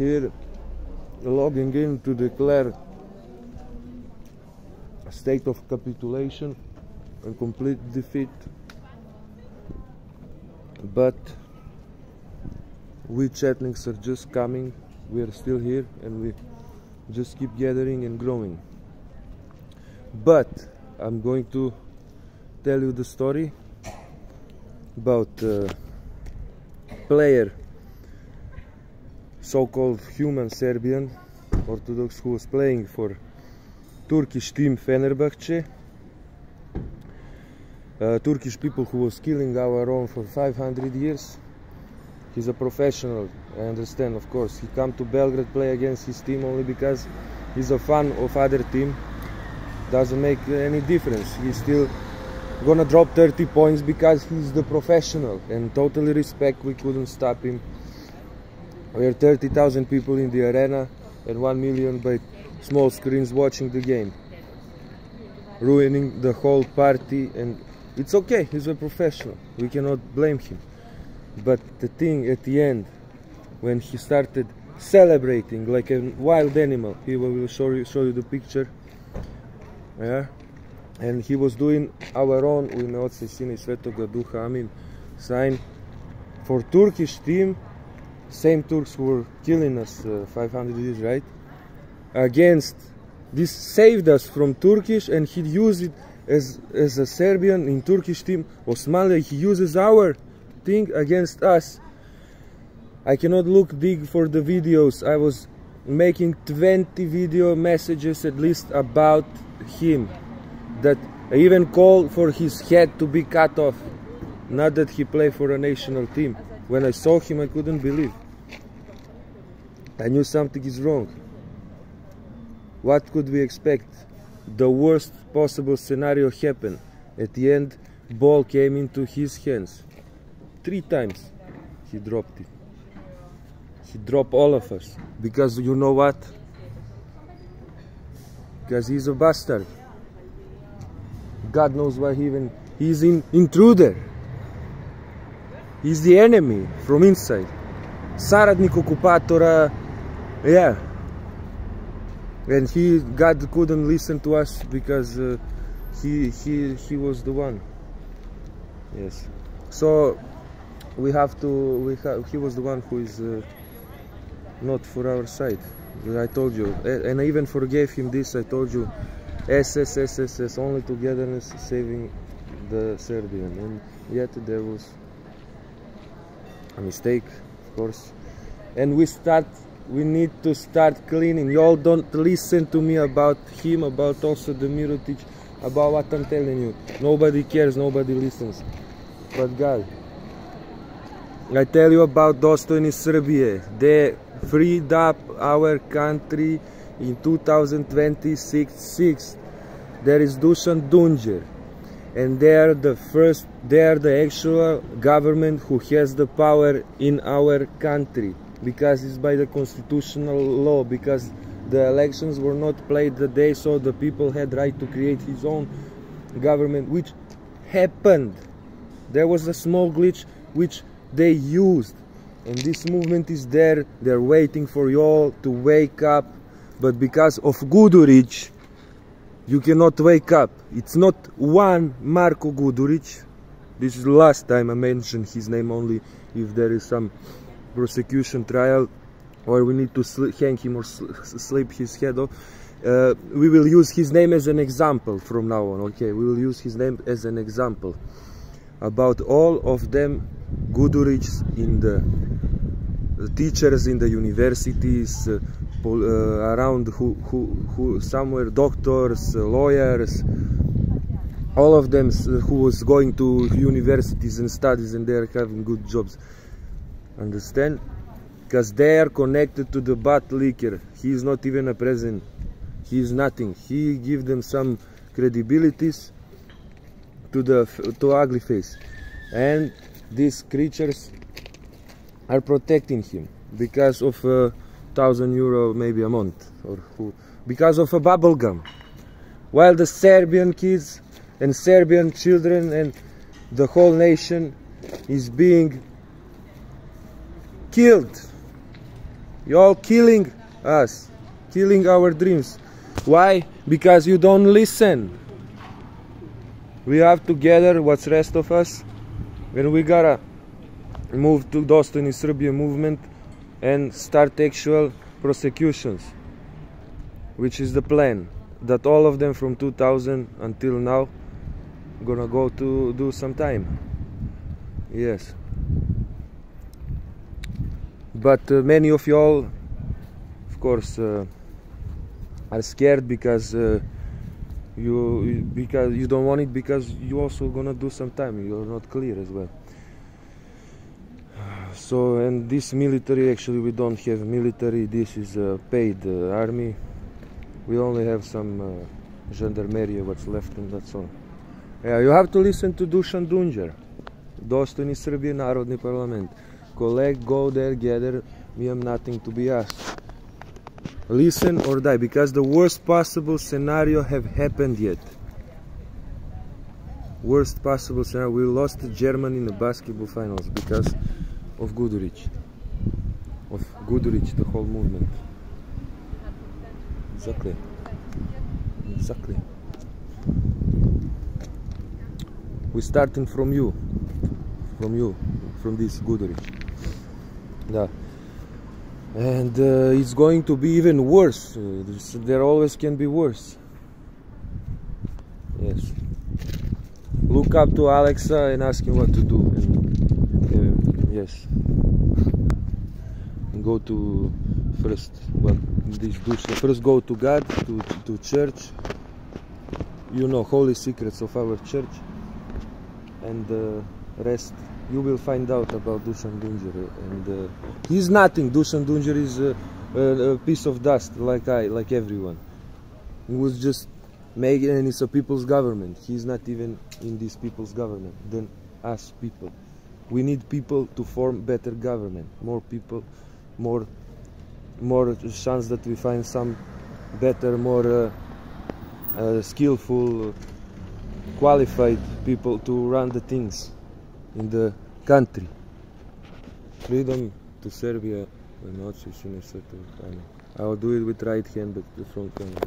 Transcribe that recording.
here logging in to declare a state of capitulation and complete defeat. But we chatlings are just coming, we are still here, and we just keep gathering and growing. But I'm going to tell you the story about player, so-called human Serbian Orthodox, who was playing for Turkish team Fenerbahce. Turkish people who was killing our own for 500 years. He's a professional, I understand, of course. He come to Belgrade, play against his team only because he's a fan of other team. Doesn't make any difference. He's still gonna drop 30 points because he's the professional, and totally respect, we couldn't stop him. We are 30,000 people in the arena and 1 million by small screens watching the game, ruining the whole party, and it's okay, he's a professional, we cannot blame him. But the thing at the end, when he started celebrating like a wild animal, he will show you the picture, yeah, and he was doing our own U ime Oca I Sina I Svetoga Duha, Amin, sign for Turkish team, same Turks who were killing us 500 years, right? Against this, saved us from Turkish, and he used it as a Serbian in Turkish team. Osmanli, he uses our thing against us. I cannot look big for the videos. I was making 20 video messages at least about him, that I even called for his head to be cut off. Not that he played for a national team. When I saw him, I couldn't believe. I knew something is wrong. What could we expect? The worst possible scenario happened. At the end, ball came into his hands. 3 times he dropped it. He dropped all of us. Because you know what? Because he's a bastard. God knows why he's an intruder. He's the enemy from inside. Saradnik okupatora, yeah. And God couldn't listen to us because he was the one. Yes. So he was the one who is not for our side. I told you, and I even forgave him this. I told you, SS, only togetherness saving the Serbian. And yet there was a mistake, of course. And we need to start cleaning. Y'all don't listen to me about him, about also the Mirotic, about what I'm telling you. Nobody cares, nobody listens. But God, I tell you about Dostojni Srbije. They freed up our country in 2026. There is Dusan Dunđer, and they are the actual government who has the power in our country, because it's by the constitutional law, because the elections were not played the day, so the people had right to create his own government, which happened. There was a small glitch which they used, and this movement is there. They're waiting for you all to wake up, but because of Gudurić, you cannot wake up. It's not one Marko Gudurić. This is the last time I mention his name, only if there is some prosecution trial or we need to hang him or slip his head off. We will use his name as an example from now on, okay? We will use his name as an example. About all of them, Gudurić, in the teachers in the universities, around who somewhere, doctors, lawyers, all of them who was going to universities and studies, and they are having good jobs. Understand? Because they are connected to the butt liquor. He is not even a president. He is nothing. He give them some credibilities to ugly face, and these creatures are protecting him because of €1,000 maybe a month, or because of a bubble gum, while the Serbian kids and Serbian children and the whole nation is being killed. You're all killing us, killing our dreams. Why? Because you don't listen. We have together what's rest of us, and we gotta move to Dostojni Srbije movement and start actual prosecutions, which is the plan. That all of them from 2000 until now gonna go to do some time. Yes. But many of y'all, of course, are scared because you don't want it, because you also gonna do some time. You're not clear as well. So, and this military, actually we don't have military. This is a paid army. We only have some gendarmerie what's left, and that's all. Yeah, you have to listen to Dušan Dunđer. Dostojni Srbije, Narodni parlament. Collect, go there, gather. We have nothing to be asked. Listen or die, because the worst possible scenario have happened yet. Worst possible scenario. We lost to Germany in the basketball finals because of Gudurić. Of Gudurić, the whole movement. Exactly. Exactly. We're starting from you. From this Gudurić. Yeah. And it's going to be even worse. There always can be worse. Yes. Look up to Alexa and ask him what to do. And, yes. And go to first. Well, this Dušan. First go to God, to church. You know, holy secrets of our church. And the rest you will find out about Dušan Dunđer. And he's nothing. Dušan Dunđer is a piece of dust, like everyone. He was just making, and it's a people's government. He's not even in this people's government. Then us people, we need people to form better government. More people, more chance that we find some better, more skillful, qualified people to run the things in the country. Freedom to Serbia. I'll do it with right hand, but the front camera.